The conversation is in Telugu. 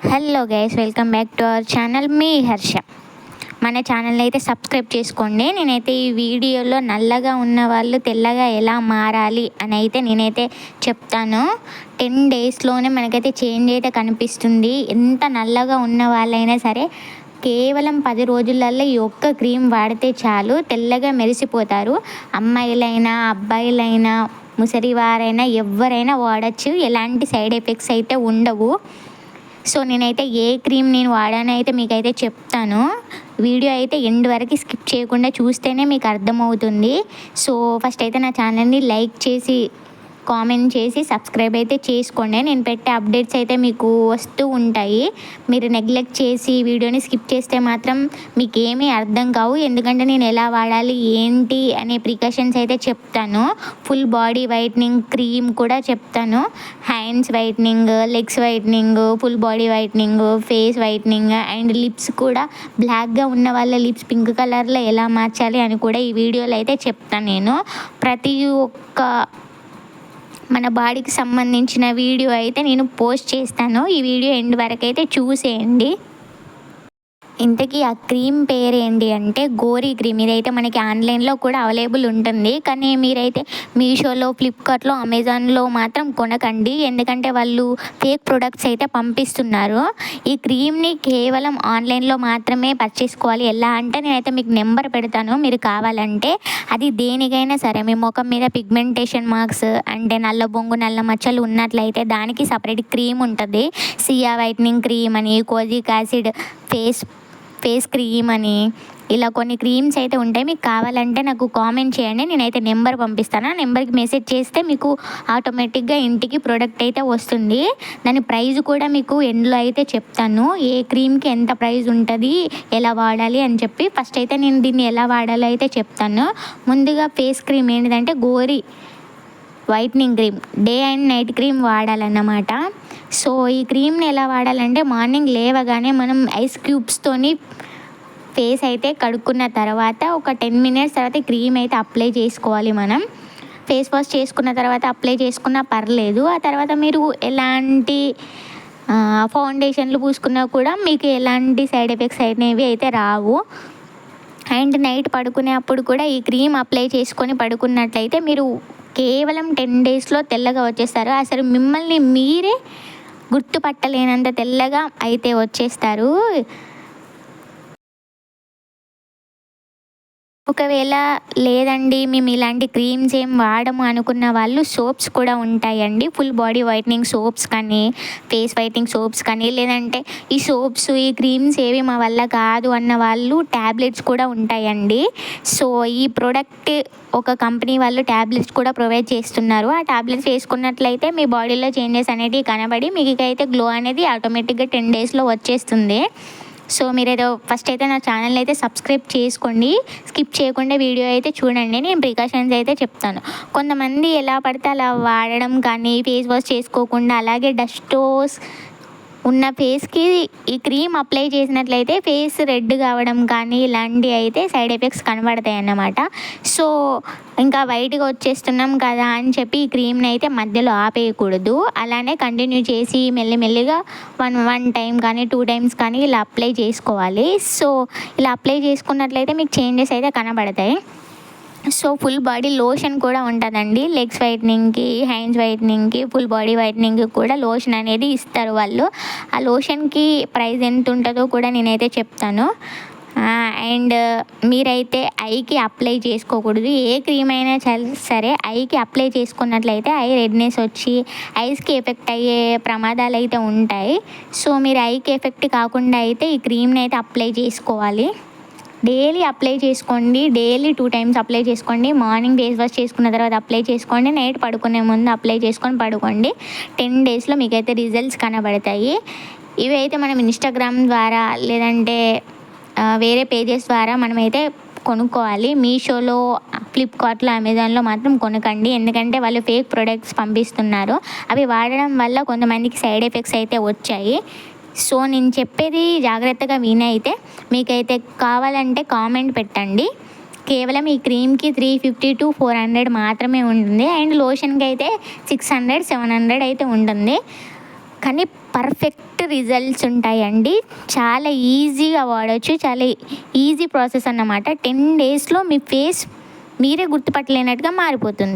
Hello guys, welcome back to our channel. మీ హర్ష. మన ఛానల్ని అయితే సబ్స్క్రైబ్ చేసుకోండి. నేనైతే ఈ వీడియోలో నల్లగా ఉన్న వాళ్ళు తెల్లగా ఎలా మారాలి అని అయితే నేనైతే చెప్తాను. 10 డేస్లోనే మనకైతే చేంజ్ అయితే కనిపిస్తుంది. ఎంత నల్లగా ఉన్న వాళ్ళైనా సరే కేవలం 10 రోజులలో ఈ ఒక్క క్రీమ్ వాడితే చాలు, తెల్లగా మెరిసిపోతారు. అమ్మాయిలైనా అబ్బాయిలైనా ముసలివారైనా ఎవరైనా వాడచ్చు. ఎలాంటి సైడ్ ఎఫెక్ట్స్ అయితే ఉండవు. సో నేనైతే ఏ క్రీమ్ నేను వాడానో అయితే మీకైతే చెప్తాను. వీడియో అయితే ఎండ్ వరకు స్కిప్ చేయకుండా చూస్తేనే మీకు అర్థమవుతుంది. సో ఫస్ట్ అయితే నా ఛానల్ని లైక్ చేసి కామెంట్ చేసి సబ్స్క్రైబ్ అయితే చేసుకోండి. నేను పెట్టే అప్డేట్స్ అయితే మీకు వస్తూ ఉంటాయి. మీరు నెగ్లెక్ట్ చేసి వీడియోని స్కిప్ చేస్తే మాత్రం మీకు ఏమీ అర్థం కావు. ఎందుకంటే నేను ఎలా వాడాలి ఏంటి అనే ప్రికాషన్స్ అయితే చెప్తాను. ఫుల్ బాడీ వైట్నింగ్ క్రీమ్ కూడా చెప్తాను. Hands whitening, legs whitening, full body whitening, face whitening and lips కూడా బ్లాక్గా ఉన్న వాళ్ళ లిప్స్ పింక్ కలర్లో ఎలా మార్చాలి అని కూడా ఈ వీడియోలో అయితే చెప్తాను. నేను ప్రతి ఒక్క మన బాడీకి సంబంధించిన వీడియో అయితే నేను పోస్ట్ చేస్తాను. ఈ వీడియో ఎండ్ వరకు అయితే చూసేయండి. ఇంతకీ ఆ క్రీమ్ పేరేంటి అంటే గోరీ క్రీమ్. ఇదైతే మనకి ఆన్లైన్లో కూడా అవైలబుల్ ఉంటుంది. కానీ మీరైతే మీషోలో, ఫ్లిప్కార్ట్లో, అమెజాన్లో మాత్రం కొనకండి. ఎందుకంటే వాళ్ళు ఫేక్ ప్రొడక్ట్స్ అయితే పంపిస్తున్నారు. ఈ క్రీమ్ని కేవలం ఆన్లైన్లో మాత్రమే పర్చేస్ చేసుకోవాలి. ఎలా అంటే నేనైతే మీకు నెంబర్ పెడతాను, మీరు కావాలంటే. అది దేనికైనా సరే మీ ముఖం మీద పిగ్మెంటేషన్ మార్క్స్ అంటే నల్ల బొంగు, నల్ల మచ్చలు ఉన్నట్లయితే దానికి సపరేట్ క్రీమ్ ఉంటుంది. సియా వైట్నింగ్ క్రీమ్ అని, కోజిక్ యాసిడ్ ఫేస్ క్రీమ్ అని, ఇలా కొన్ని క్రీమ్స్ అయితే ఉంటాయి. మీకు కావాలంటే నాకు కామెంట్ చేయండి, నేనైతే నెంబర్ పంపిస్తాను. ఆ నెంబర్కి మెసేజ్ చేస్తే మీకు ఆటోమేటిక్గా ఇంటికి ప్రోడక్ట్ అయితే వస్తుంది. దాని ప్రైస్ కూడా మీకు ఎండ్లో అయితే చెప్తాను, ఏ క్రీమ్కి ఎంత ప్రైస్ ఉంటుంది, ఎలా వాడాలి అని చెప్పి. ఫస్ట్ అయితే నేను దీన్ని ఎలా వాడాలో అయితే చెప్తాను. ముందుగా ఫేస్ క్రీమ్ ఏంటిదంటే Goree whitening cream, day and night cream వాడాలన్నమాట. సో ఈ క్రీమ్ని ఎలా వాడాలంటే మార్నింగ్ లేవగానే మనం ఐస్ క్యూబ్స్తోని ఫేస్ అయితే కడుక్కున్న తర్వాత ఒక 10 మినిట్స్ తర్వాత క్రీమ్ అయితే అప్లై చేసుకోవాలి. మనం ఫేస్ వాష్ చేసుకున్న తర్వాత అప్లై చేసుకున్నా పర్లేదు. ఆ తర్వాత మీరు ఎలాంటి ఫౌండేషన్లు పూసుకున్నా కూడా మీకు ఎలాంటి సైడ్ ఎఫెక్ట్స్ అనేవి అయితే రావు. అండ్ నైట్ పడుకునే అప్పుడు కూడా ఈ క్రీమ్ అప్లై చేసుకొని పడుకున్నట్లయితే మీరు కేవలం 10 డేస్లో తెల్లగా వచ్చేస్తారు. అసలు మిమ్మల్ని మీరే గుర్తుపట్టలేనంత తెల్లగా అయితే వచ్చేస్తారు. ఒకవేళ లేదండి మేము ఇలాంటి క్రీమ్స్ ఏం వాడము అనుకున్న వాళ్ళు సోప్స్ కూడా ఉంటాయండి. ఫుల్ బాడీ వైట్నింగ్ సోప్స్ కానీ, ఫేస్ వైట్నింగ్ సోప్స్ కానీ, లేదంటే ఈ సోప్స్, ఈ క్రీమ్స్ ఏవి మా వల్ల కాదు అన్న వాళ్ళు ట్యాబ్లెట్స్ కూడా ఉంటాయండి. సో ఈ ప్రోడక్ట్ ఒక కంపెనీ వాళ్ళు ట్యాబ్లెట్స్ కూడా ప్రొవైడ్ చేస్తున్నారు. ఆ ట్యాబ్లెట్స్ వేసుకున్నట్లయితే మీ బాడీలో చేంజెస్ అనేవి కనబడి మీకు అయితే గ్లో అనేది ఆటోమేటిక్గా 10 డేస్లో వచ్చేస్తుంది. సో మీరైతే ఫస్ట్ అయితే నా ఛానల్ అయితే సబ్స్క్రైబ్ చేసుకోండి. స్కిప్ చేయకుండా వీడియో అయితే చూడండి. నేను ప్రికాషన్స్ అయితే చెప్తాను. కొంతమంది ఎలా పడితే అలా వాడడం కానీ, ఫేస్ వాష్ చేసుకోకుండా అలాగే డస్టోస్ ఉన్న ఫేస్కి ఈ క్రీమ్ అప్లై చేసినట్లయితే ఫేస్ రెడ్ కావడం కానీ ఇలాంటివి అయితే సైడ్ ఎఫెక్ట్స్ కనబడతాయి అన్నమాట. సో ఇంకా వైట్గా వచ్చేస్తున్నాం కదా అని చెప్పి ఈ క్రీమ్ని అయితే మధ్యలో ఆపేయకూడదు. అలానే కంటిన్యూ చేసి మెల్లిమెల్లిగా వన్ టైం కానీ 2 టైమ్స్ కానీ ఇలా అప్లై చేసుకోవాలి. సో ఇలా అప్లై చేసుకున్నట్లయితే మీకు చేంజెస్ అయితే కనబడతాయి. సో ఫుల్ బాడీ లోషన్ కూడా ఉంటుందండి. లెగ్స్ వైట్నింగ్కి, హ్యాండ్స్ వైట్నింగ్కి, ఫుల్ బాడీ వైట్నింగ్కి కూడా లోషన్ అనేది ఇస్తారు వాళ్ళు. ఆ లోషన్కి ప్రైస్ ఎంత ఉంటుందో కూడా నేనైతే చెప్తాను. అండ్ మీరైతే ఐకి అప్లై చేసుకోకూడదు. ఏ క్రీమ్ అయినా సరే ఐకి అప్లై చేసుకున్నట్లయితే ఐ రెడ్నెస్ వచ్చి ఐస్కి ఎఫెక్ట్ అయ్యే ప్రమాదాలు అయితే ఉంటాయి. సో మీరు ఐకి ఎఫెక్ట్ కాకుండా అయితే ఈ క్రీమ్ని అయితే అప్లై చేసుకోవాలి. డైలీ అప్లై చేసుకోండి. డైలీ 2 టైమ్స్ అప్లై చేసుకోండి. మార్నింగ్ ఫేస్ వాష్ చేసుకున్న తర్వాత అప్లై చేసుకోండి. నైట్ పడుకునే ముందు అప్లై చేసుకొని పడుకోండి. 10 డేస్లో మీకైతే రిజల్ట్స్ కనబడతాయి. ఇవి అయితే మనం ఇన్స్టాగ్రామ్ ద్వారా లేదంటే వేరే పేజెస్ ద్వారా మనమైతే కొనుక్కోవాలి. మీషోలో, ఫ్లిప్కార్ట్లో, అమెజాన్లో మాత్రం కొనకండి. ఎందుకంటే వాళ్ళు ఫేక్ ప్రొడక్ట్స్ పంపిస్తున్నారు. అవి వాడడం వల్ల కొంతమందికి సైడ్ ఎఫెక్ట్స్ అయితే వచ్చాయి. సో నేను చెప్పేది జాగ్రత్తగా వినైతే మీకైతే కావాలంటే కామెంట్ పెట్టండి. కేవలం ఈ క్రీమ్కి 350 to 400 మాత్రమే ఉంటుంది. అండ్ లోషన్కి అయితే 600, 700 అయితే ఉంటుంది. కానీ పర్ఫెక్ట్ రిజల్ట్స్ ఉంటాయండి. చాలా ఈజీగా వాడచ్చు, చాలా ఈజీ ప్రాసెస్ అన్నమాట. 10 డేస్లో మీ ఫేస్ మీరే గుర్తుపట్టలేనట్టుగా మారిపోతుంది.